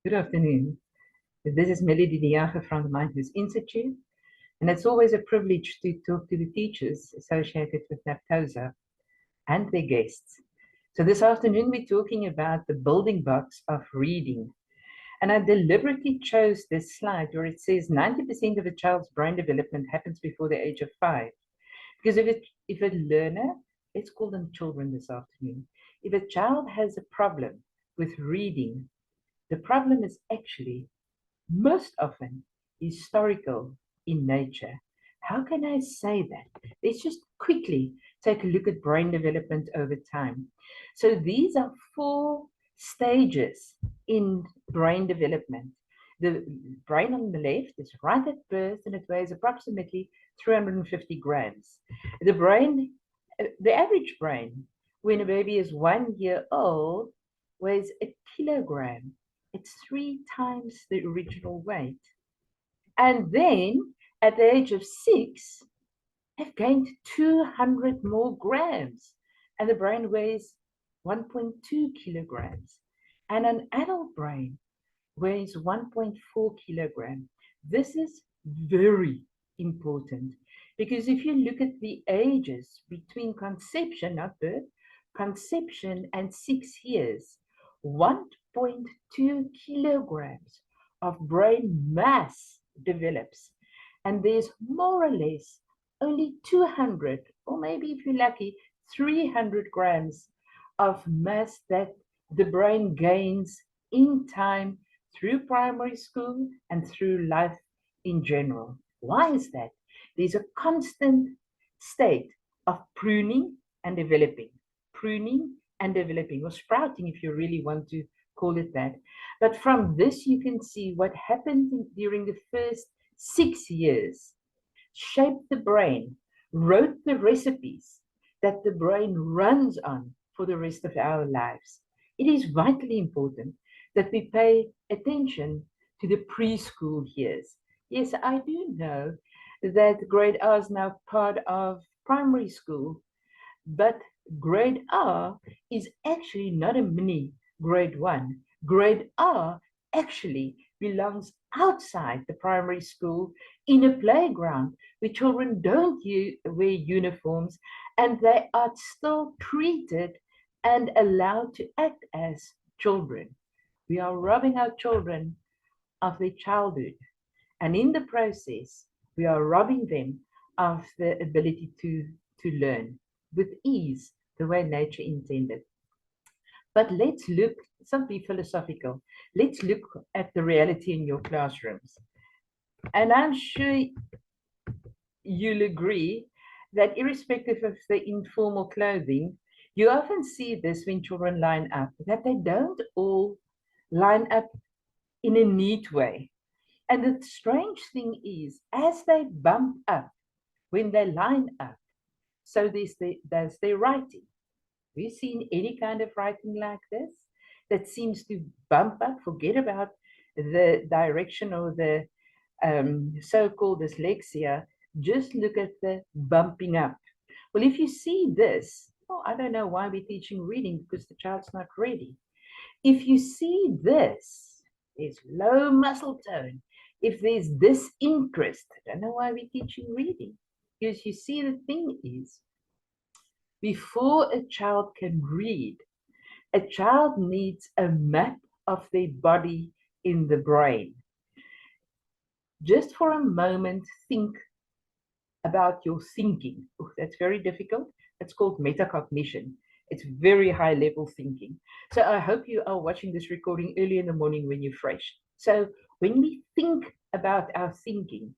Good afternoon. This is Melody de Jager from the Mindfulness Institute, and it's always a privilege to talk to the teachers associated with NAPTOSA and their guests. So this afternoon we're talking about the building blocks of reading. And I deliberately chose this slide where it says 90% of a child's brain development happens before the age of 5. Because if a learner, let's call them children this afternoon, if a child has a problem with reading, the problem is actually most often historical in nature. How can I say that? Let's just quickly take a look at brain development over time. So these are 4 stages in brain development. The brain on the left is right at birth and it weighs approximately 350 grams. The average brain, when a baby is 1 year old, weighs a kilogram. It's 3 times the original weight. And then at the age of 6, they've gained 200 more grams. And the brain weighs 1.2 kilograms. And an adult brain weighs 1.4 kilograms. This is very important because if you look at the ages between conception, not birth, conception and 6 years, 1.2 kilograms of brain mass develops. And there's more or less only 200, or maybe if you're lucky, 300 grams of mass that the brain gains in time through primary school and through life in general. Why is that? There's a constant state of pruning and developing, or sprouting if you really want to call it that. But from this, you can see what happened during the first 6 years, shaped the brain, wrote the recipes that the brain runs on for the rest of our lives. It is vitally important that we pay attention to the preschool years. Yes, I do know that grade R is now part of primary school, but grade R is actually not a mini grade 1. Grade R actually belongs outside the primary school in a playground where children don't wear uniforms and they are still treated and allowed to act as children. We are robbing our children of their childhood. And in the process, we are robbing them of the ability to learn with ease, the way nature intended. But let's look, some be philosophical, let's look at the reality in your classrooms. And I'm sure you'll agree that irrespective of the informal clothing, you often see this when children line up, that they don't all line up in a neat way. And the strange thing is, as they bump up, when they line up, so there's their writing. Have you seen any kind of writing like this that seems to bump up? Forget about the direction or the so-called dyslexia. Just look at the bumping up. Well, if you see this, well, I don't know why we're teaching reading because the child's not ready. If you see this, there's low muscle tone. If there's disinterest, I don't know why we're teaching reading. Because you see, the thing is, before a child can read, a child needs a map of their body in the brain. Just for a moment, think about your thinking. Oh, that's very difficult. It's called metacognition. It's very high level thinking. So I hope you are watching this recording early in the morning when you're fresh. So when we think about our thinking,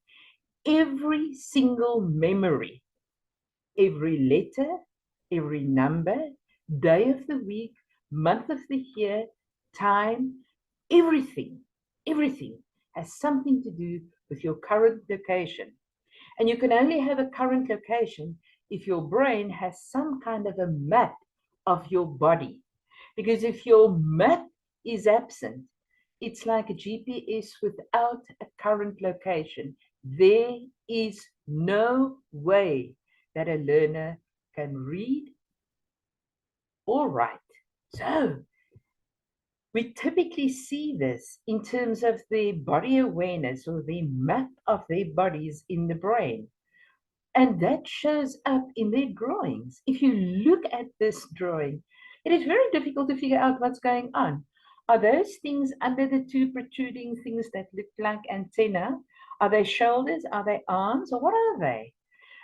every single memory, every letter, every number, day of the week, month of the year, time, everything has something to do with your current location. And you can only have a current location if your brain has some kind of a map of your body. Because if your map is absent, it's like a GPS without a current location. There is no way that a learner can read or write. So We typically see this in terms of the body awareness or the map of their bodies in the brain. And that shows up in their drawings. If you look at this drawing, it is very difficult to figure out what's going on. Are those things under the two protruding things that look like antenna? Are they shoulders? Are they arms? Or what are they?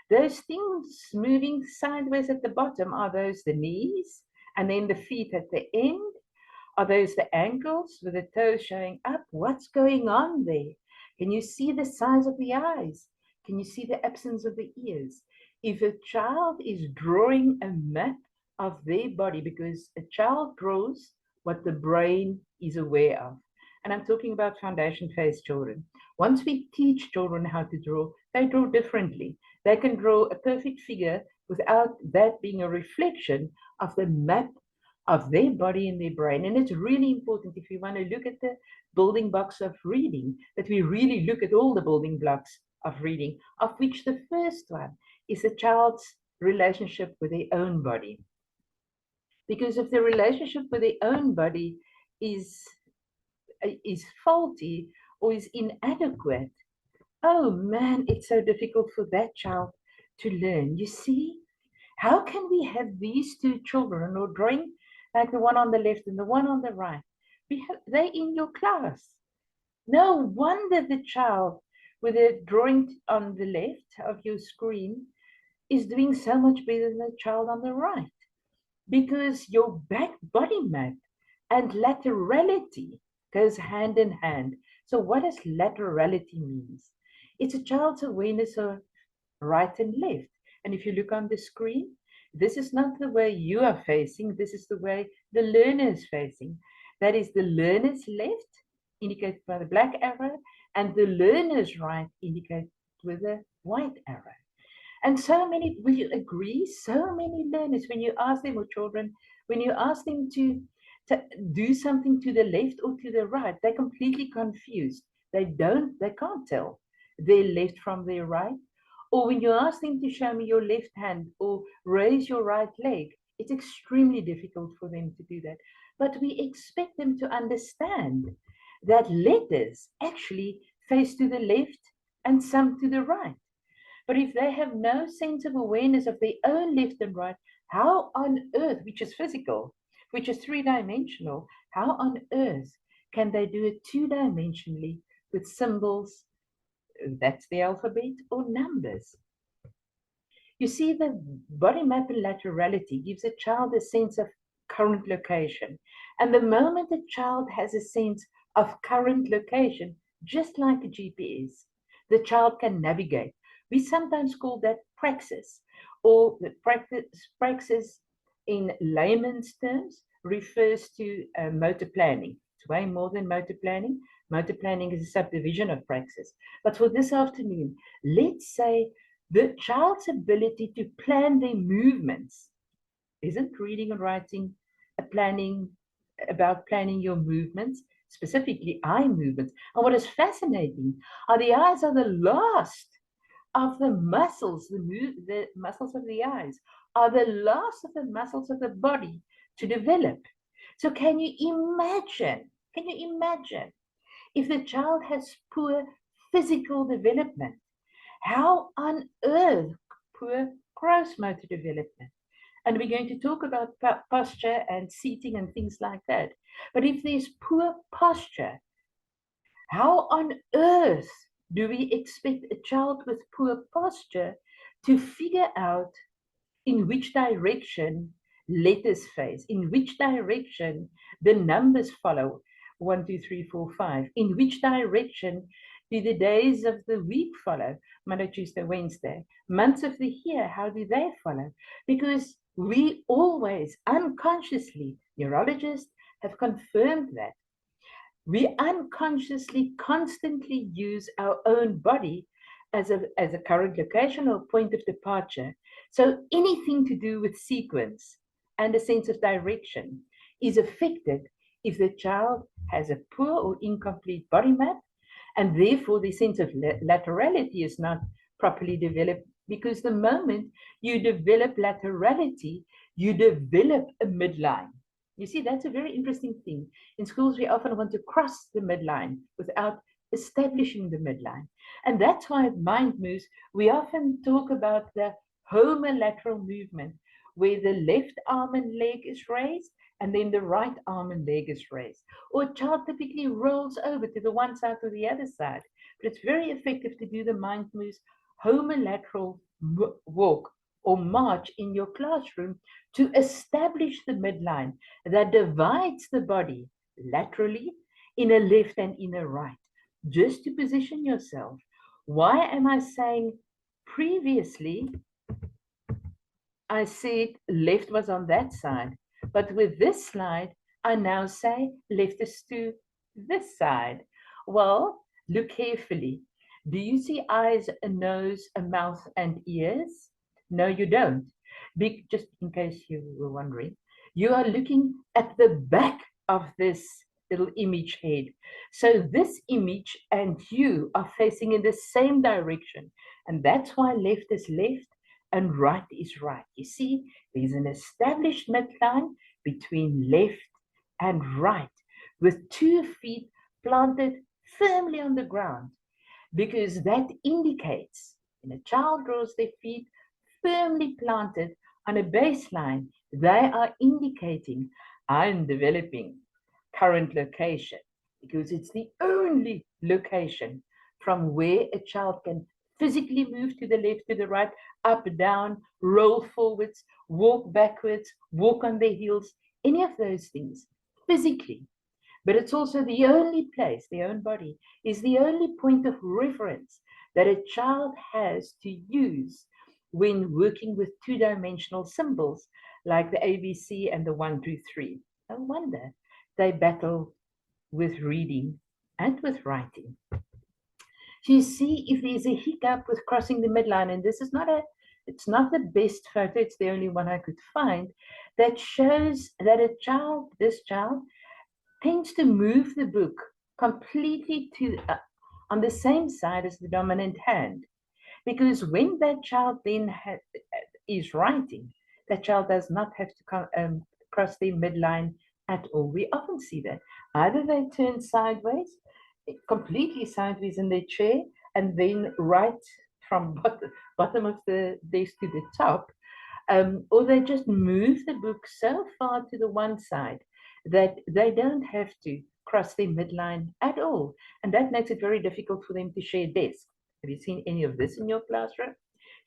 Those things moving sideways at the bottom, are those the knees? And then the feet at the end? Are those the ankles with the toes showing up? What's going on there? Can you see the size of the eyes? Can you see the absence of the ears? If a child is drawing a map of their body, because a child draws what the brain is aware of. And I'm talking about foundation phase children. Once we teach children how to draw, they draw differently. They can draw a perfect figure without that being a reflection of the map of their body and their brain. And it's really important, if you want to look at the building blocks of reading, that we really look at all the building blocks of reading, of which the first one is a child's relationship with their own body. Because if the relationship with their own body is faulty or is inadequate, oh man, it's so difficult for that child to learn. You see, how can we have these two children or drawing like the one on the left and the one on the right? They're in your class. No wonder the child with a drawing on the left of your screen is doing so much better than the child on the right, because your back body map and laterality goes hand in hand. So what does laterality means? It's a child's awareness of right and left. And if you look on the screen, this is not the way you are facing, this is the way the learner is facing. That is the learner's left, indicated by the black arrow, and the learner's right, indicated with a white arrow. And so many, will you agree? So many learners, when you ask them, or children, when you ask them to do something to the left or to the right, they're completely confused. They can't tell their left from their right. Or when you ask them to show me your left hand or raise your right leg, it's extremely difficult for them to do that. But we expect them to understand that letters actually face to the left and some to the right. But if they have no sense of awareness of their own left and right, how on earth, which is physical, which is three-dimensional, how on earth can they do it two-dimensionally with symbols, that's the alphabet, or numbers? You see, the body map and laterality gives a child a sense of current location. And the moment a child has a sense of current location, just like a GPS, the child can navigate. We sometimes call that praxis, or the praxis in layman's terms refers to motor planning. It's way more than motor planning. Motor planning is a subdivision of praxis. But for this afternoon, let's say the child's ability to plan their movements. Isn't reading and writing about planning your movements, specifically eye movements? And what is fascinating are the eyes are the last of the muscles, the muscles of the eyes are the last of the muscles of the body to develop. So can you imagine if the child has poor physical development, how on earth poor gross motor development? And we're going to talk about posture and seating and things like that. But if there's poor posture, how on earth do we expect a child with poor posture to figure out in which direction letters face, in which direction the numbers follow, 1, 2, 3, 4, 5, in which direction do the days of the week follow, Monday, Tuesday, Wednesday, months of the year, how do they follow? Because we always unconsciously, neurologists have confirmed that, we unconsciously constantly use our own body as a current location or point of departure. So anything to do with sequence and a sense of direction is affected if the child has a poor or incomplete body map, and therefore the sense of laterality is not properly developed, because the moment you develop laterality, you develop a midline. You see, that's a very interesting thing. In schools, we often want to cross the midline without establishing the midline. And that's why at Mind Moves, we often talk about the homolateral movement, where the left arm and leg is raised, and then the right arm and leg is raised. Or a child typically rolls over to the one side or the other side. But it's very effective to do the Mind Moves homolateral walk or march in your classroom to establish the midline that divides the body laterally in a left and in a right, just to position yourself. Why am I saying previously I said left was on that side, but with this slide, I now say left is to this side? Well, look carefully. Do you see eyes, a nose, a mouth, and ears? No, you don't. Just in case you were wondering, you are looking at the back of this little image head. So this image and you are facing in the same direction. And that's why left is left and right is right. You see, there's an established midline between left and right with 2 feet planted firmly on the ground, because that indicates when a child draws their feet firmly planted on a baseline, they are indicating I'm developing current location, because it's the only location from where a child can physically move to the left, to the right, up, down, roll forwards, walk backwards, walk on their heels, any of those things physically. But it's also the only place, the own body is the only point of reference that a child has to use when working with two-dimensional symbols like the ABC and the 1, 2, 3. No wonder they battle with reading and with writing. So you see, if there's a hiccup with crossing the midline, and this is it's not the best photo, it's the only one I could find, that shows that this child, tends to move the book completely on the same side as the dominant hand. Because when that child then is writing, that child does not have to cross the midline at all. We often see that. Either they turn sideways, completely sideways in their chair, and then write from bottom of the desk to the top, or they just move the book so far to the one side that they don't have to cross their midline at all. And that makes it very difficult for them to share desks. Have you seen any of this in your classroom?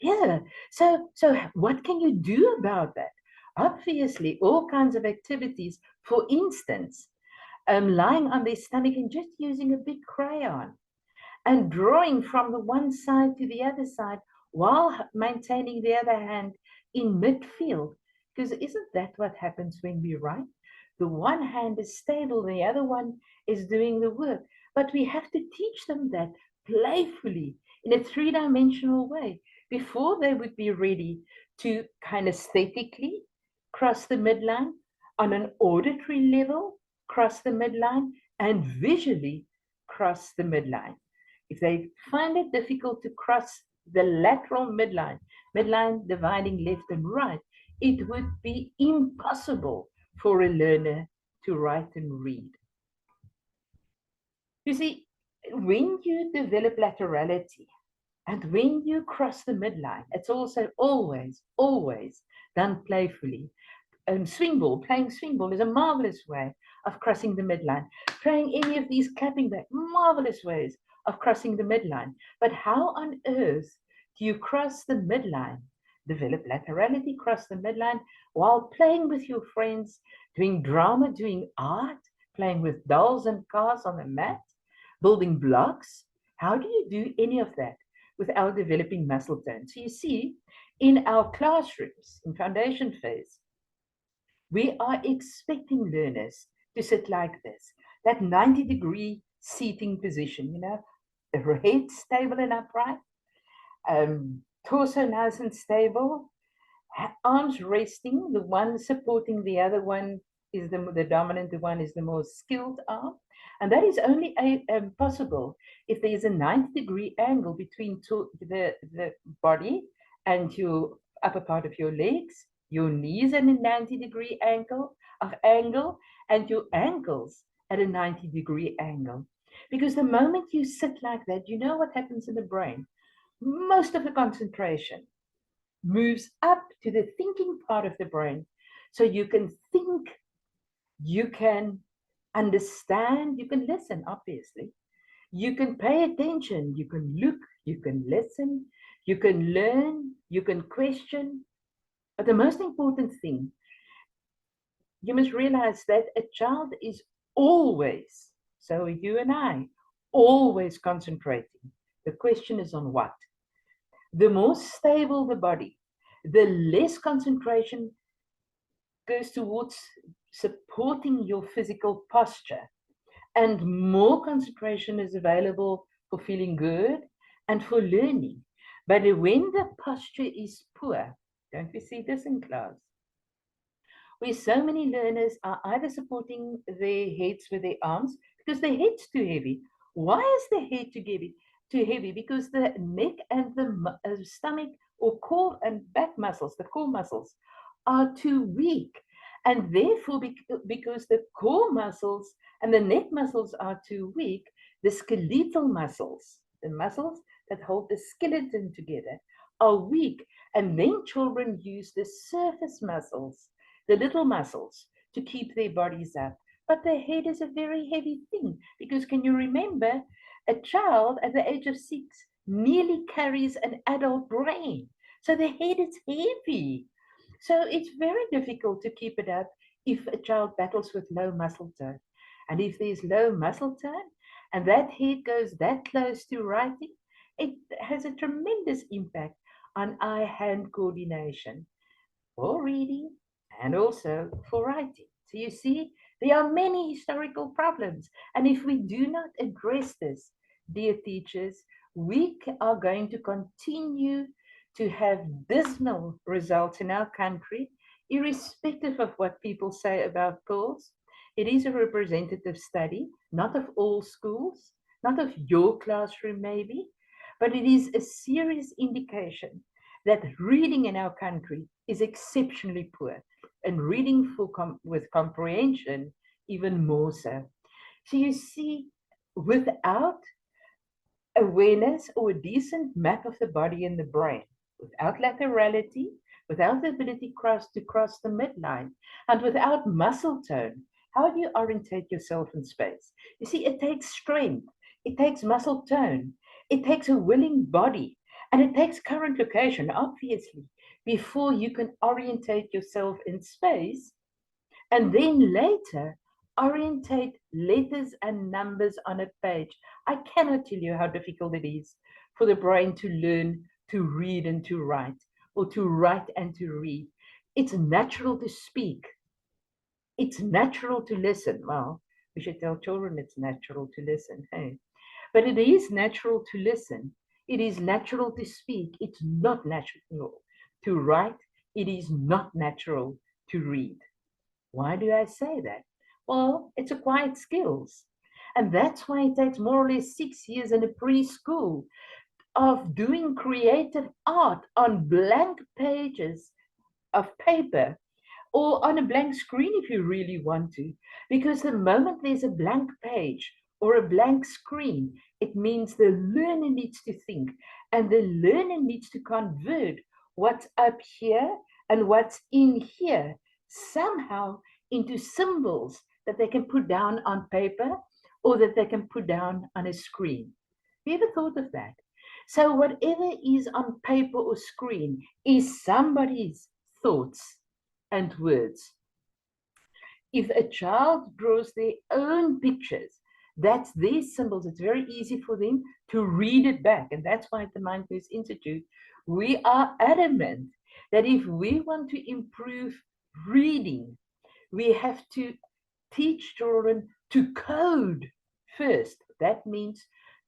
Yeah. So what can you do about that? Obviously, all kinds of activities. For instance, lying on their stomach and just using a big crayon and drawing from the one side to the other side while maintaining the other hand in midfield. Because isn't that what happens when we write? The one hand is stable, the other one is doing the work. But we have to teach them that playfully in a three-dimensional way before they would be ready to kinesthetically cross the midline, on an auditory level, cross the midline, and visually cross the midline. If they find it difficult to cross the lateral midline, midline dividing left and right, it would be impossible for a learner to write and read. You see, when you develop laterality and when you cross the midline, it's also always done playfully. Playing swing ball is a marvelous way of crossing the midline. Playing any of these clapping back, marvelous ways of crossing the midline. But how on earth do you cross the midline, develop laterality, cross the midline, while playing with your friends, doing drama, doing art, playing with dolls and cars on the mat, building blocks? How do you do any of that without developing muscle tone? So you see, in our classrooms, in foundation phase, we are expecting learners to sit like this, that 90-degree seating position, the head stable and upright, torso nice and stable, arms resting, the one supporting the other one is the dominant, the one is the more skilled arm. And that is only possible if there is a 90-degree angle between the body and your upper part of your legs, your knees at a 90-degree angle, of angle and your ankles at a 90-degree angle. Because the moment you sit like that, you know what happens in the brain? Most of the concentration moves up to the thinking part of the brain. So you can think, you can understand, you can listen, obviously. You can pay attention, you can look, you can listen, you can learn, you can question. But the most important thing, you must realize that a child is always, so you and I, always concentrating. The question is on what? The more stable the body, the less concentration goes towards supporting your physical posture, and more concentration is available for feeling good and for learning. But when the posture is poor, don't we see this in class? Where so many learners are either supporting their heads with their arms because their head's too heavy. Why is the head too heavy? Too heavy because the neck and the stomach or core and back muscles, the core muscles, are too weak. And therefore, because the core muscles and the neck muscles are too weak, the skeletal muscles, the muscles that hold the skeleton together, are weak. And then children use the surface muscles, the little muscles, to keep their bodies up. But the head is a very heavy thing because can you remember a child at the age of 6 nearly carries an adult brain. So the head is heavy. So it's very difficult to keep it up if a child battles with low muscle tone. And if there's low muscle tone and that head goes that close to writing, it has a tremendous impact on eye-hand coordination for reading and also for writing. So you see, there are many historical problems. And if we do not address this, dear teachers, we are going to continue to have dismal results in our country, irrespective of what people say about polls. It is a representative study, not of all schools, not of your classroom maybe, but it is a serious indication that reading in our country is exceptionally poor, and reading with comprehension even more so. So you see, without awareness or a decent map of the body and the brain, without laterality, without the ability to cross the midline, and without muscle tone, how do you orientate yourself in space? You see, it takes strength, it takes muscle tone, it takes a willing body, and it takes current location, obviously, before you can orientate yourself in space, and then later orientate letters and numbers on a page. I cannot tell you how difficult it is for the brain to learn to read and to write, or to write and to read. It's natural to speak. It's natural to listen. Well, we should tell children it's natural to listen, hey? But it is natural to listen. It is natural to speak. It's not natural to write. It is not natural to read. Why do I say that? Well, it's acquired skills. And that's why it takes more or less 6 years in a preschool of doing creative art on blank pages of paper or on a blank screen if you really want to. Because the moment there's a blank page or a blank screen, it means the learner needs to think, and the learner needs to convert what's up here and what's in here somehow into symbols that they can put down on paper or that they can put down on a screen. Have you ever thought of that? So whatever is on paper or screen is somebody's thoughts and words. If a child draws their own pictures, that's their symbols. It's very easy for them to read it back. And that's why at the Mindfulness Institute, we are adamant that if we want to improve reading, we have to teach children to code first. That means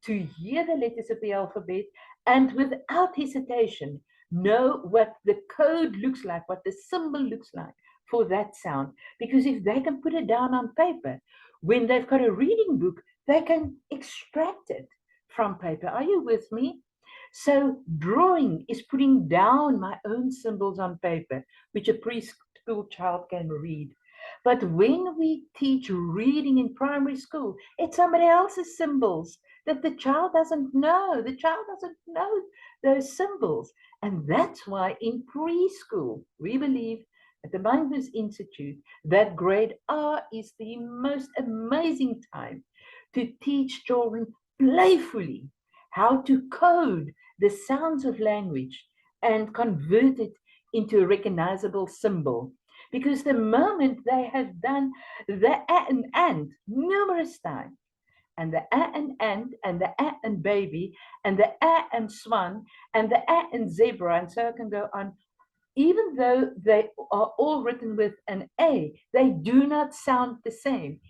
to hear the letters of the alphabet and without hesitation know what the code looks like, what the symbol looks like for that sound. Because if they can put it down on paper, when they've got a reading book, they can extract it from paper. Are you with me? So drawing is putting down my own symbols on paper, which a preschool child can read. But when we teach reading in primary school, it's somebody else's symbols that the child doesn't know. The child doesn't know those symbols. And that's why in preschool, we believe at the Mindfulness Institute that grade R is the most amazing time to teach children playfully how to code the sounds of language and convert it into a recognizable symbol. Because the moment they have done the a and numerous times, and the a and ant, and the a and baby, and the a and swan, and the a and zebra, and so I can go on, even though they are all written with an A, they do not sound the same.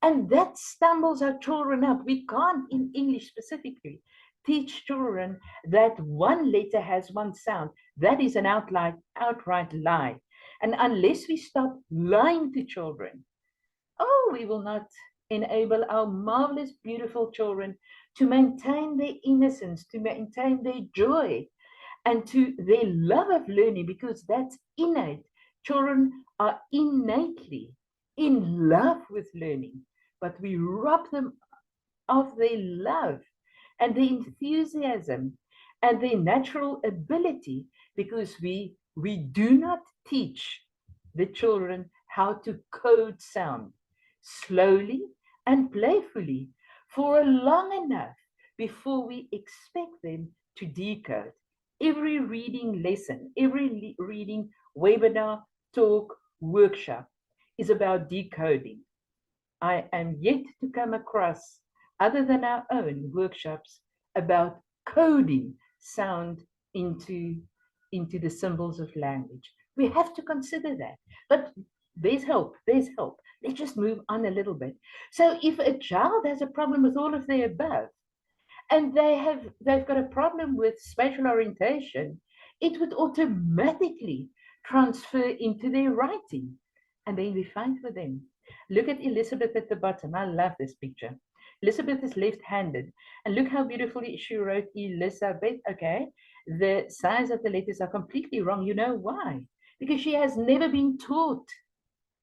And that stumbles our children up. We can't, in English specifically, teach children that one letter has one sound. That is an outright lie. And unless we stop lying to children, oh, we will not enable our marvelous, beautiful children to maintain their innocence, to maintain their joy, and to their love of learning, because that's innate. Children are innately in love with learning, but we rob them of their love and their enthusiasm and their natural ability because we do not teach the children how to code sound slowly and playfully for long enough before we expect them to decode. Every reading lesson, every reading webinar, talk, workshop is about decoding. I am yet to come across, other than our own workshops, about coding sound into, into the symbols of language. We have to consider that. But there's help, there's help. Let's just move on a little bit. So if a child has a problem with all of the above, and they've got a problem with spatial orientation, it would automatically transfer into their writing, and then we find for them. Look at Elizabeth at the bottom. I love this picture. Elizabeth is left-handed, and look how beautifully she wrote Elizabeth. Okay, the size of the letters are completely wrong. You know why? Because she has never been taught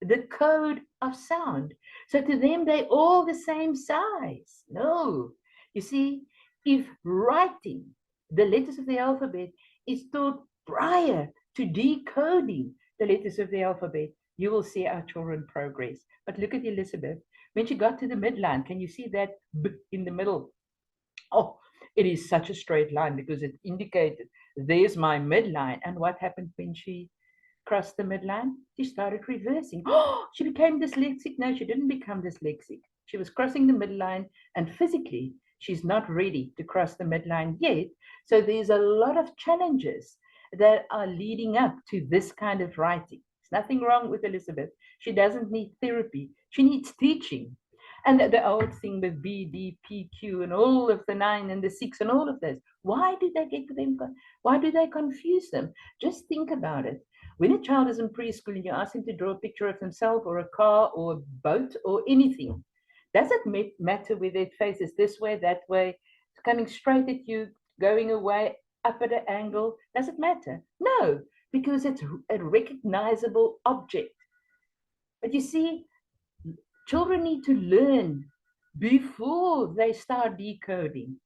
the code of sound. So to them, they're all the same size. No. You see, if writing the letters of the alphabet is taught prior to decoding the letters of the alphabet, you will see our children progress. But look at Elizabeth. When she got to the midline, can you see that B in the middle? Oh, it is such a straight line because it indicated there's my midline. And what happened when she crossed the midline? She started reversing. Oh, she became dyslexic. No, she didn't become dyslexic. She was crossing the midline, and physically, she's not ready to cross the midline yet. So there's a lot of challenges that are leading up to this kind of writing. There's nothing wrong with Elizabeth. She doesn't need therapy. She needs teaching. And the old thing with B, D, P, Q, and all of the 9 and the 6 and all of those. Why do they get them? Why do they confuse them? Just think about it. When a child is in preschool and you ask him to draw a picture of himself or a car or a boat or anything, does it matter whether it faces this way, that way, coming straight at you, going away, up at an angle? Does it matter? No, because it's a recognizable object. But you see, children need to learn before they start decoding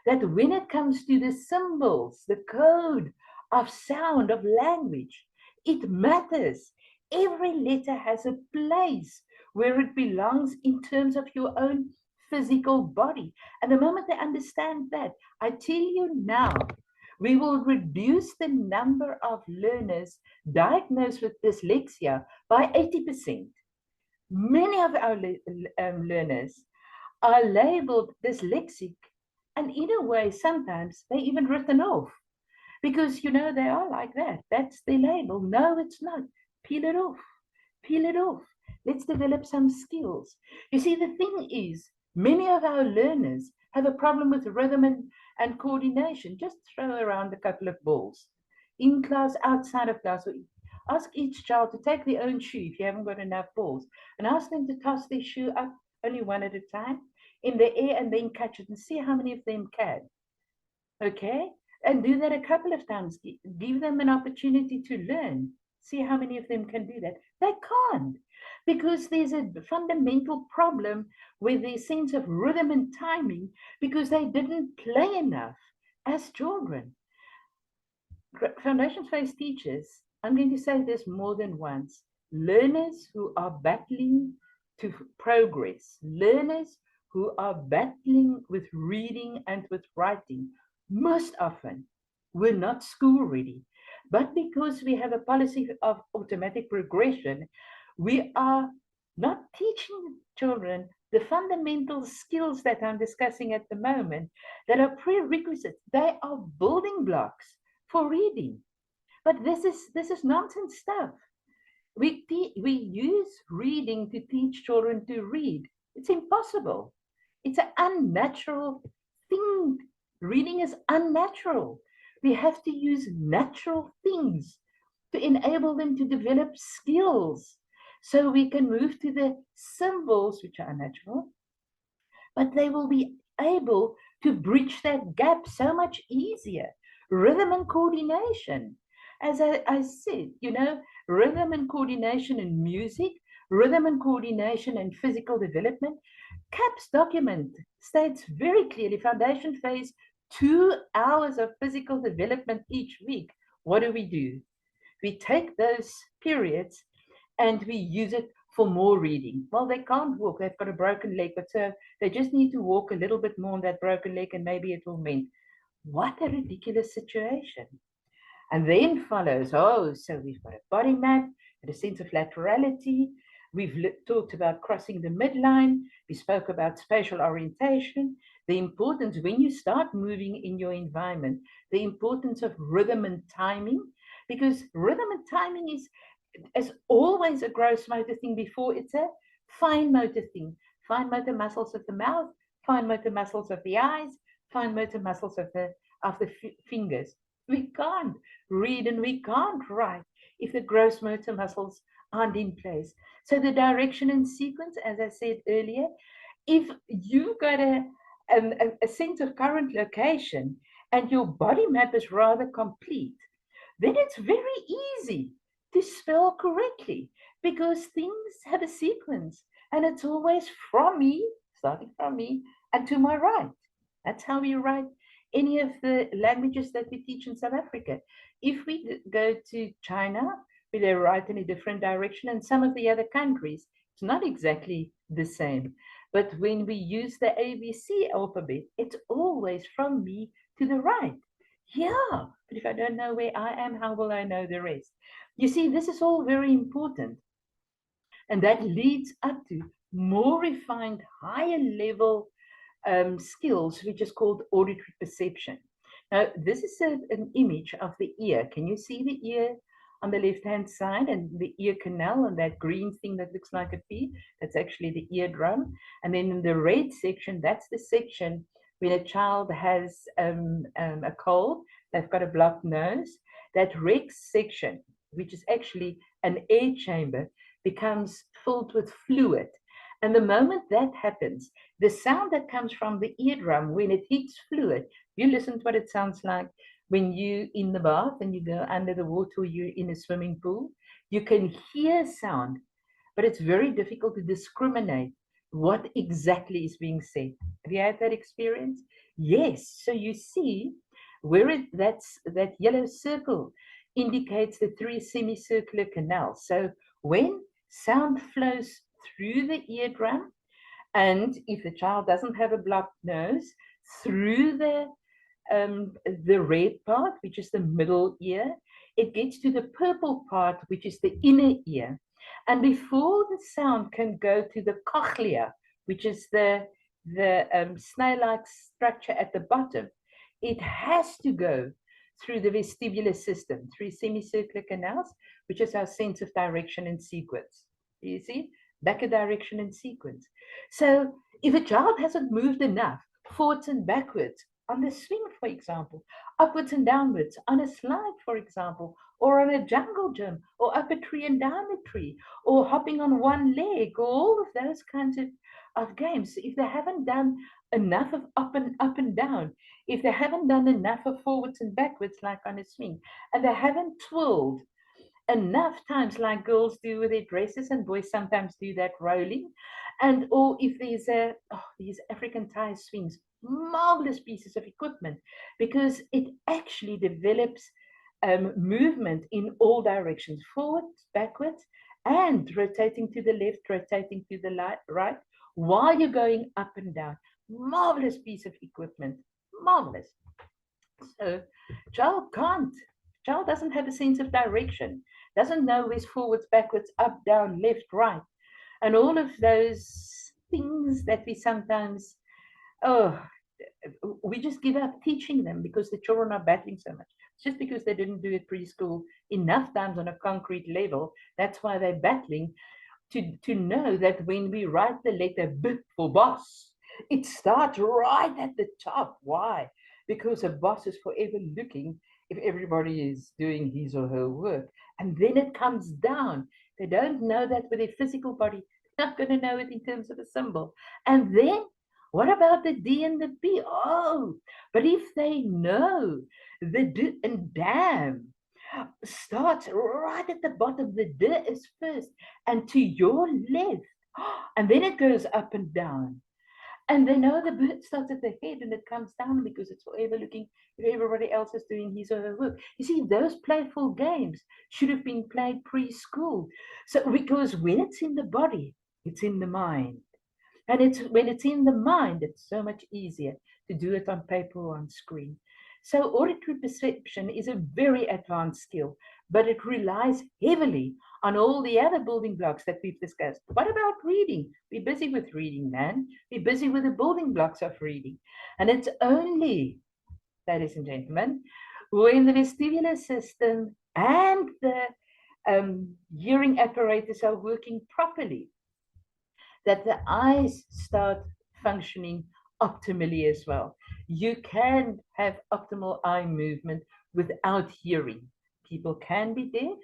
that when it comes to the symbols, the code of sound, of language, it matters. Every letter has a place where it belongs in terms of your own physical body. And the moment they understand that, I tell you now, we will reduce the number of learners diagnosed with dyslexia by 80%. Many of our learners are labeled dyslexic, and in a way, sometimes they're even written off because, you know, they are like that. That's their label. No, it's not. Peel it off. Peel it off. Let's develop some skills. You see, the thing is, many of our learners have a problem with rhythm and coordination. Just throw around a couple of balls in class, outside of class. Ask each child to take their own shoe if you haven't got enough balls, and ask them to toss their shoe up only one at a time in the air and then catch it and see how many of them can. Okay? And do that a couple of times. Give them an opportunity to learn. See how many of them can do that. They can't. because there's a fundamental problem with their sense of rhythm and timing because they didn't play enough as children. Foundation phase teachers, I'm going to say this more than once, learners who are battling to progress, learners who are battling with reading and with writing, most often we're not school ready. But because we have a policy of automatic progression, we are not teaching children the fundamental skills that I'm discussing at the moment that are prerequisites. They are building blocks for reading. But this is nonsense stuff. We use reading to teach children to read. It's impossible. It's an unnatural thing. Reading is unnatural. We have to use natural things to enable them to develop skills so we can move to the symbols, which are unnatural, but they will be able to bridge that gap so much easier. Rhythm and coordination. As I said, rhythm and coordination in music, rhythm and coordination in physical development. CAPS document states very clearly foundation phase 2 hours of physical development each week. What do? We take those periods and we use it for more reading. Well, they can't walk, they've got a broken leg, but so they just need to walk a little bit more on that broken leg and maybe it will mend. What a ridiculous situation. And then follows, so we've got a body map and a sense of laterality. We've talked about crossing the midline. We spoke about spatial orientation, the importance when you start moving in your environment, the importance of rhythm and timing, because rhythm and timing is always a gross motor thing before it's a fine motor thing. Fine motor muscles of the mouth, fine motor muscles of the eyes, fine motor muscles of the fingers. We can't read and we can't write if the gross motor muscles aren't in place. So the direction and sequence, as I said earlier, if you've got a sense of current location and your body map is rather complete, then it's very easy to spell correctly because things have a sequence and it's always from me, starting from me, and to my right. That's how we write any of the languages that we teach in South Africa. If we go to China, they write in a different direction, and some of the other countries, it's not exactly the same. But when we use the ABC alphabet, it's always from me to the right. Yeah, but if I don't know where I am, how will I know the rest? You see, this is all very important. And that leads up to more refined, higher level skills, which is called auditory perception. Now, this is an image of the ear. Can you see the ear on the left-hand side and the ear canal and that green thing that looks like a pea? That's actually the eardrum. And then in the red section, that's the section when a child has a cold, they've got a blocked nose. That red section, which is actually an air chamber, becomes filled with fluid. And the moment that happens, the sound that comes from the eardrum when it hits fluid, you listen to what it sounds like when you're in the bath and you go under the water or you're in a swimming pool. You can hear sound, but it's very difficult to discriminate what exactly is being said. Have you had that experience? Yes. So you see where that yellow circle indicates the 3 semicircular canals. So when sound flows through the eardrum, and if the child doesn't have a blocked nose, through the red part, which is the middle ear, it gets to the purple part, which is the inner ear. And before the sound can go to the cochlea, which is the snail-like structure at the bottom, it has to go through the vestibular system, through semicircular canals, which is our sense of direction and sequence. You see? Back a direction and sequence. So if a child hasn't moved enough, forwards and backwards, on the swing, for example, upwards and downwards, on a slide, for example, or on a jungle gym, or up a tree and down a tree, or hopping on one leg, or all of those kinds of games. If they haven't done enough of up and down, if they haven't done enough of forwards and backwards, like on a swing, and they haven't twirled enough times, like girls do with their dresses, and boys sometimes do that rolling. And or if there's these African tie swings, marvelous pieces of equipment, because it actually develops movement in all directions, forwards, backwards, and rotating to the left, rotating to the right, while you're going up and down. Marvelous piece of equipment, marvelous. So child doesn't have a sense of direction, doesn't know where's forwards, backwards, up, down, left, right, and all of those things that we sometimes, oh, we just give up teaching them because the children are battling so much. It's just because they didn't do it preschool enough times on a concrete level. That's why they're battling to know that when we write the letter B for boss, it starts right at the top. Why? Because a boss is forever looking if everybody is doing his or her work. And then it comes down. They don't know that with their physical body. They're not going to know it in terms of a symbol. And then what about the D and the B? Oh, but if they know the D and damn starts right at the bottom, the D is first, and to your left, and then it goes up and down. And they know the bird starts at the head and it comes down because it's forever looking if everybody else is doing his or her work. You see, those playful games should have been played preschool. So, because when it's in the body, it's in the mind. And it's when it's in the mind, it's so much easier to do it on paper or on screen. So auditory perception is a very advanced skill, but it relies heavily on all the other building blocks that we've discussed. What about reading? We're busy with reading, man. We're busy with the building blocks of reading. And it's only, ladies and gentlemen, when the vestibular system and the hearing apparatus are working properly that the eyes start functioning optimally as well. You can have optimal eye movement without hearing. People can be deaf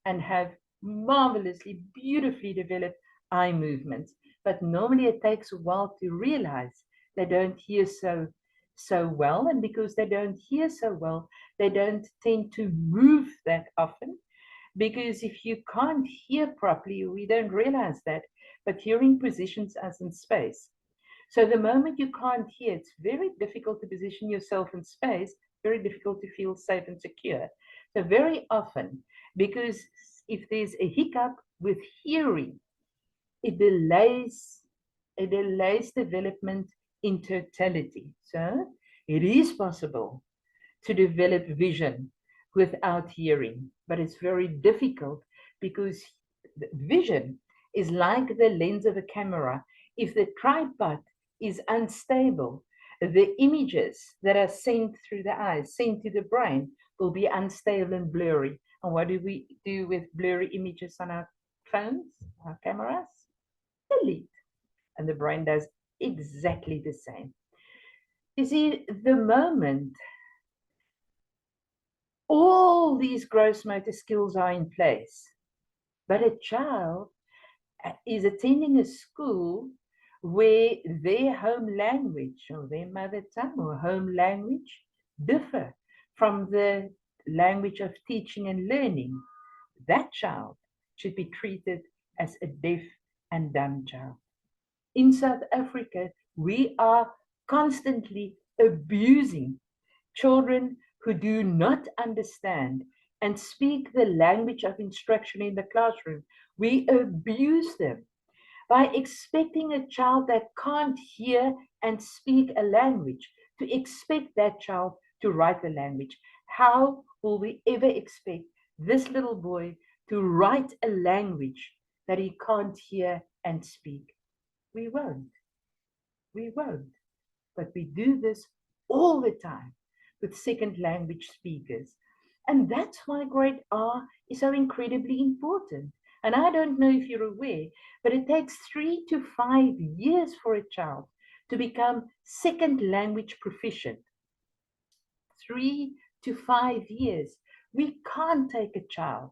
and have marvelously, beautifully developed eye movements, but normally it takes a while to realize they don't hear so well, and because they don't hear so well, they don't tend to move that often. Because if you can't hear properly, we don't realize that, but hearing positions us in space. So the moment you can't hear, it's very difficult to position yourself in space, very difficult to feel safe and secure. So very often, because if there's a hiccup with hearing, it delays development in totality. So it is possible to develop vision without hearing, but it's very difficult because vision is like the lens of a camera. If the tripod is unstable, the images that are sent through the eyes, sent to the brain, will be unstable and blurry. And what do we do with blurry images on our phones, our cameras? Delete. And the brain does exactly the same. You see, the moment all these gross motor skills are in place, but a child is attending a school where their home language or their mother tongue or home language differ from the language of teaching and learning, that child should be treated as a deaf and dumb child. In South Africa, we are constantly abusing children who do not understand and speak the language of instruction in the classroom. We abuse them by expecting a child that can't hear and speak a language to expect that child to write the language. How will we ever expect this little boy to write a language that he can't hear and speak? We won't. We won't. But we do this all the time with second language speakers. And that's why grade R is so incredibly important. And I don't know if you're aware, but it takes 3 to 5 years for a child to become second language proficient. 3 to 5 years. We can't take a child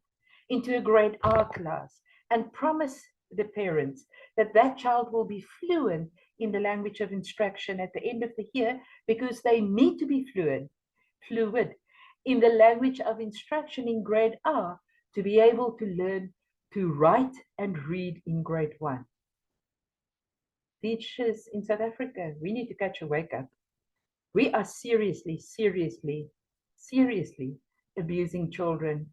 into a grade R class and promise the parents that that child will be fluent in the language of instruction at the end of the year, because they need to be fluid in the language of instruction in grade R to be able to learn to write and read in grade 1. Teachers in South Africa, we need to catch a wake up. We are seriously, seriously, seriously abusing children,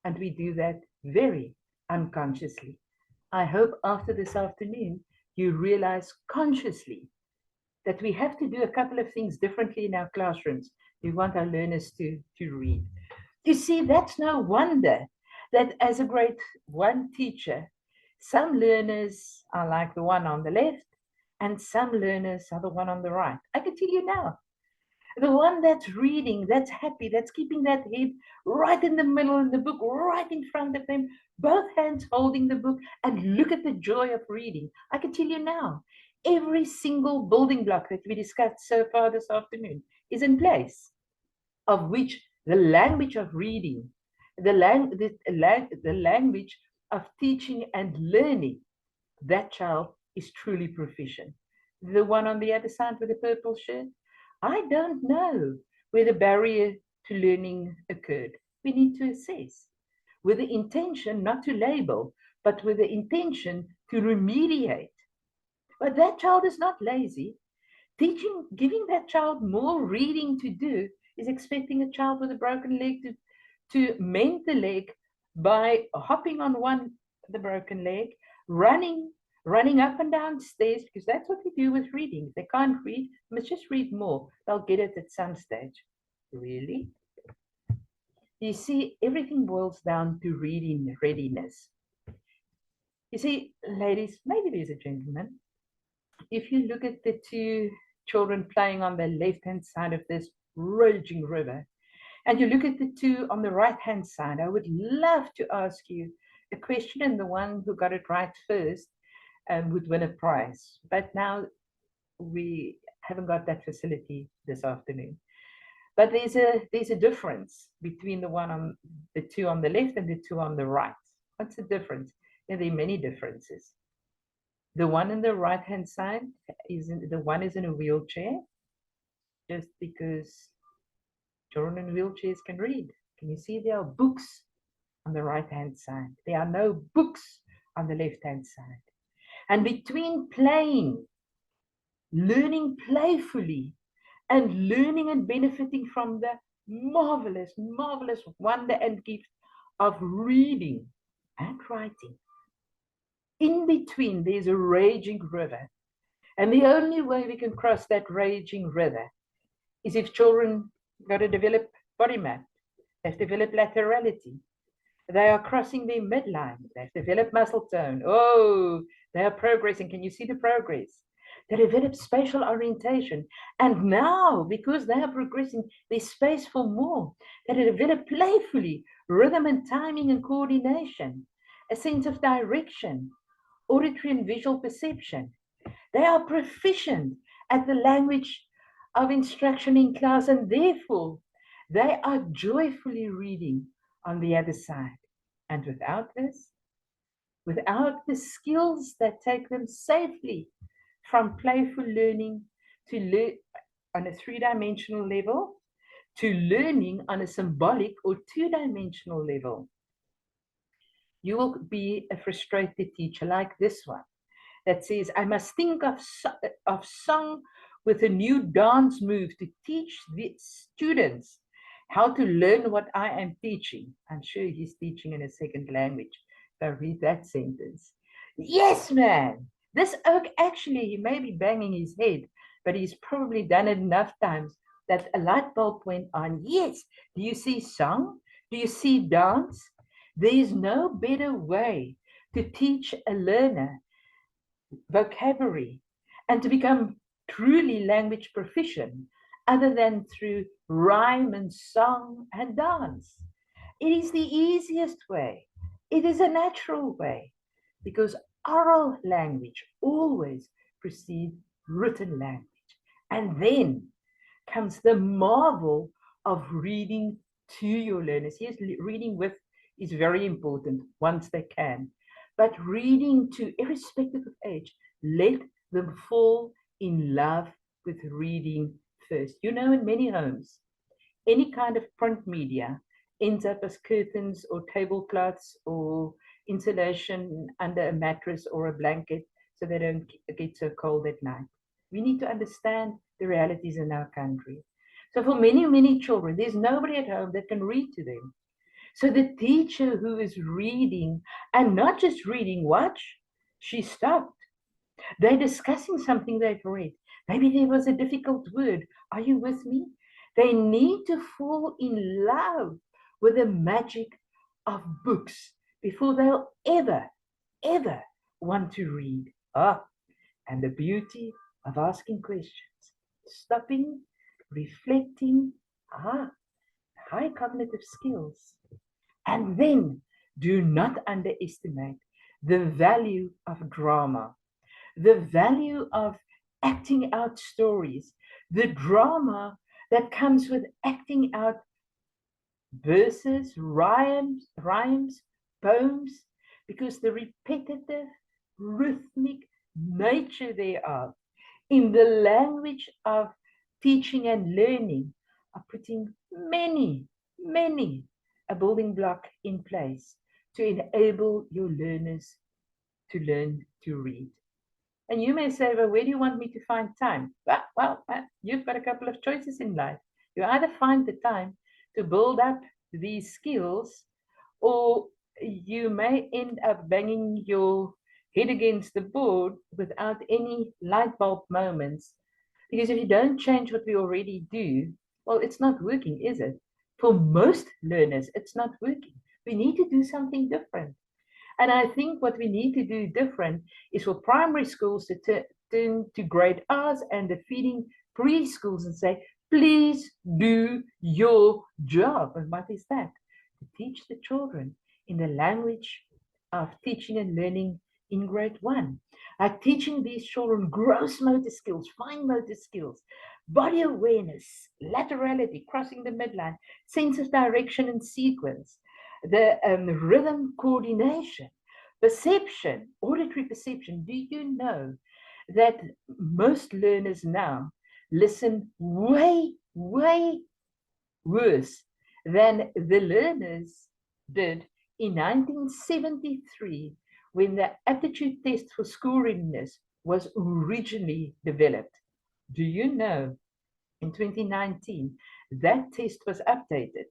and we do that very unconsciously. I hope after this afternoon you realize consciously that we have to do a couple of things differently in our classrooms. We want our learners to read. You see, that's no wonder that as a grade 1 teacher, some learners are like the one on the left, and some learners are the one on the right. I can tell you now, the one that's reading, that's happy, that's keeping that head right in the middle of the book, right in front of them, both hands holding the book, and look at the joy of reading. I can tell you now, every single building block that we discussed so far this afternoon is in place, of which the language of reading, the language of teaching and learning, that child is truly proficient. The one on the other side with the purple shirt, I don't know where the barrier to learning occurred. We need to assess with the intention not to label, but with the intention to remediate. But that child is not lazy. Teaching, giving that child more reading to do is expecting a child with a broken leg to mend the leg by hopping on the broken leg, running up and down stairs, because that's what we do with reading. If they can't read, they must just read more. They'll get it at some stage. Really? You see, everything boils down to reading readiness. You see, ladies, maybe there's a gentleman. If you look at the two children playing on the left-hand side of this raging river, and you look at the two on the right-hand side, I would love to ask you a question, and the one who got it right first would win a prize. But now we haven't got that facility this afternoon. But there's a difference between the two on the left and the two on the right. What's the difference? There are many differences. The one on the right-hand side is in a wheelchair, just because children in wheelchairs can read. Can you see there are books on the right-hand side? There are no books on the left-hand side. And between playing, learning playfully, and learning and benefiting from the marvelous, marvelous wonder and gift of reading and writing, in between there's a raging river. And the only way we can cross that raging river is if children got to develop body map, they've developed laterality, they are crossing their midline, they've developed muscle tone. Oh, they are progressing. Can you see the progress? They develop spatial orientation. And now, because they are progressing, there's space for more. They develop playfully rhythm and timing and coordination, a sense of direction, auditory and visual perception. They are proficient at the language of instruction in class, and therefore they are joyfully reading on the other side. And without this, without the skills that take them safely from playful learning to learn on a 3-dimensional level to learning on a symbolic or 2-dimensional level, you will be a frustrated teacher like this one that says, I must think of song with a new dance move to teach the students how to learn what I am teaching. I'm sure he's teaching in a second language. So read that sentence. Yes, man. This oak, actually, he may be banging his head, but he's probably done it enough times that a light bulb went on. Yes. Do you see song? Do you see dance? There is no better way to teach a learner vocabulary and to become truly language proficient other than through rhyme and song and dance. It is the easiest way. It is a natural way, because oral language always precedes written language. And then comes the marvel of reading to your learners. Yes, reading with is very important once they can. But reading to, irrespective of age, let them fall in love with reading first. You know, in many homes, any kind of print media ends up as curtains or tablecloths or insulation under a mattress or a blanket so they don't get so cold at night. We need to understand the realities in our country. So for many, many children, there's nobody at home that can read to them. So the teacher who is reading, and not just reading, watch, she stopped. They're discussing something they've read. Maybe there was a difficult word. Are you with me? They need to fall in love with the magic of books before they'll ever want to read. And the beauty of asking questions, stopping, reflecting, high cognitive skills. And then do not underestimate the value of drama, the value of acting out stories, the drama that comes with acting out verses, rhymes, poems, because the repetitive, rhythmic nature thereof in the language of teaching and learning are putting many a building block in place to enable your learners to learn to read. And you may say, well, where do you want me to find time? Well, you've got a couple of choices in life. You either find the time to build up these skills, or you may end up banging your head against the board without any light bulb moments. Because if you don't change what we already do, well, it's not working, is it? For most learners, it's not working. We need to do something different. And I think what we need to do different is for primary schools to turn to grade R's and the feeding preschools and say, please do your job. And what is that? To teach the children in the language of teaching and learning in grade 1. Like teaching these children gross motor skills, fine motor skills, body awareness, laterality, crossing the midline, sense of direction and sequence, the rhythm coordination, perception, auditory perception. Do you know that most learners now listen way worse than the learners did in 1973 when the aptitude test for school readiness was originally developed? Do you know in 2019 that test was updated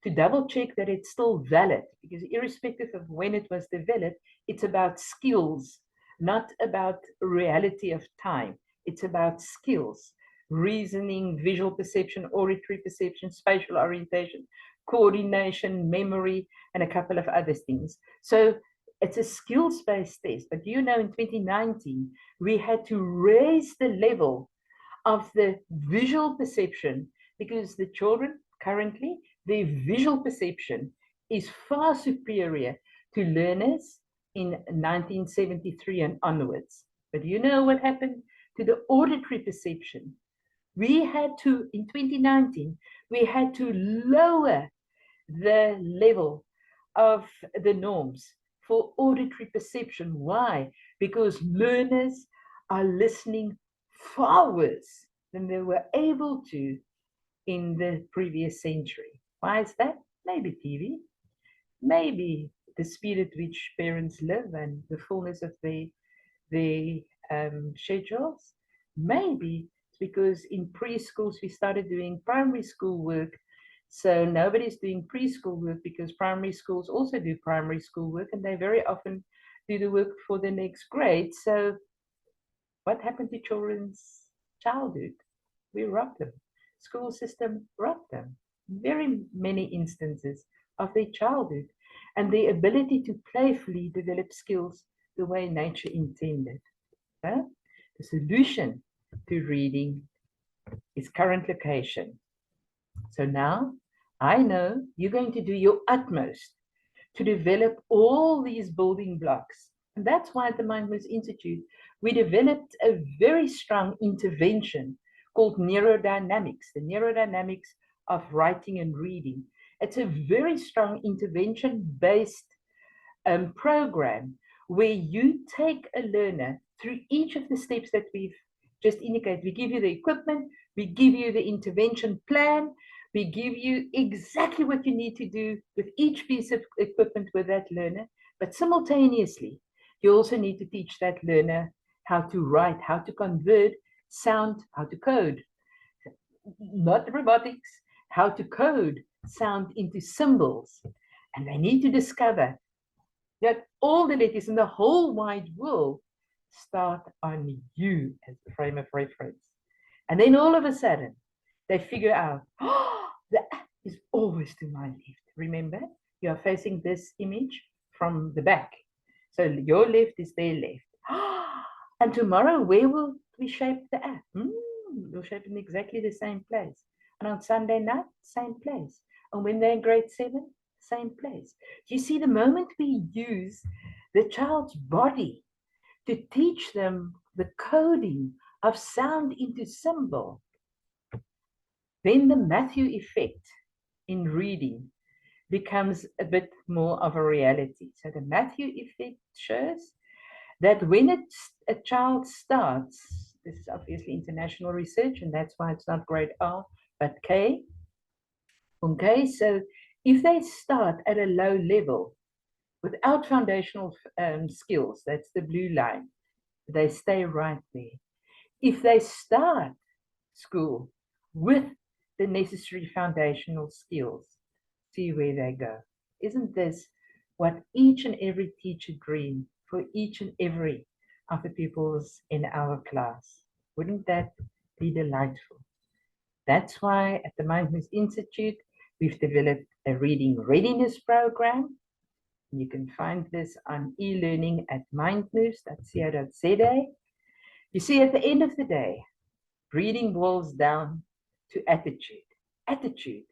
to double check that it's still valid, because irrespective of when it was developed, it's about skills, not about reality of time. It's about skills, reasoning, visual perception, auditory perception, spatial orientation, coordination, memory, and a couple of other things. So it's a skills-based test. But you know, in 2019, we had to raise the level of the visual perception because the children currently, their visual perception is far superior to learners in 1973 and onwards. But you know what happened to the auditory perception? We had to, in 2019, we had to lower the level of the norms for auditory perception. Why? Because learners are listening far worse than they were able to in the previous century. Why is that? Maybe TV, maybe the speed at which parents live and the fullness of their schedules. Maybe it's because in preschools we started doing primary school work. So nobody's doing preschool work because primary schools also do primary school work and they very often do the work for the next grade. So what happened to children's childhood? We robbed them. School system robbed them. Very many instances of their childhood and the ability to playfully develop skills the way nature intended. The solution to reading is current location. So now I know you're going to do your utmost to develop all these building blocks. And that's why at the Mindfulness Institute, we developed a very strong intervention called neurodynamics, the neurodynamics of writing and reading. It's a very strong intervention-based program where you take a learner through each of the steps that we've just indicated. We give you the equipment, we give you the intervention plan, We give you exactly what you need to do with each piece of equipment with that learner, but simultaneously, you also need to teach that learner how to write, how to convert sound, how to code, not robotics, how to code sound into symbols. And they need to discover that all the letters in the whole wide world start on U as the frame of reference. And then all of a sudden, they figure out, oh, the app is always to my left. Remember, you are facing this image from the back. So your left is their left. And tomorrow, where will we shape the app? We'll shape it in exactly the same place. And on Sunday night, same place. And when they're in grade 7, same place. You see, the moment we use the child's body to teach them the coding of sound into symbol, then the Matthew effect in reading becomes a bit more of a reality. So the Matthew effect shows that when a child starts, this is obviously international research, and that's why it's not grade R, but K. Okay, so if they start at a low level without foundational skills, that's the blue line, they stay right there. If they start school with the necessary foundational skills, see where they go. Isn't this what each and every teacher dreams for each and every of the pupils in our class? Wouldn't that be delightful? That's why at the Mindfulness Institute, we've developed a reading readiness program. You can find this on e-learning at mindmoves.co.za. You see, at the end of the day, reading boils down to attitude. Attitude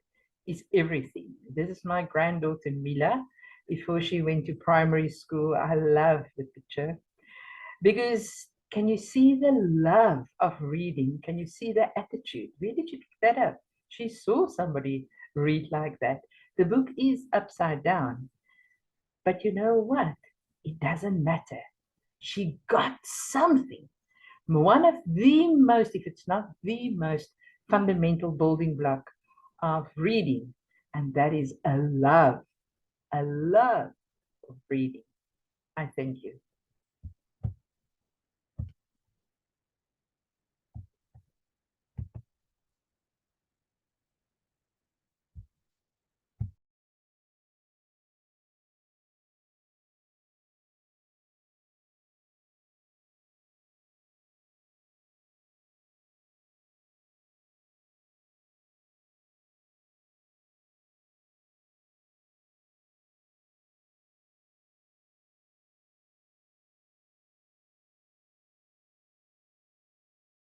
is everything. This is my granddaughter Mila. Before she went to primary school, I love the picture because can you see the love of reading? Can you see the attitude? Where did you pick that up? She saw somebody read like that. The book is upside down, but you know what? It doesn't matter. She got something. One of the most, if it's not the most fundamental building block of reading, and that is a love of reading. I thank you.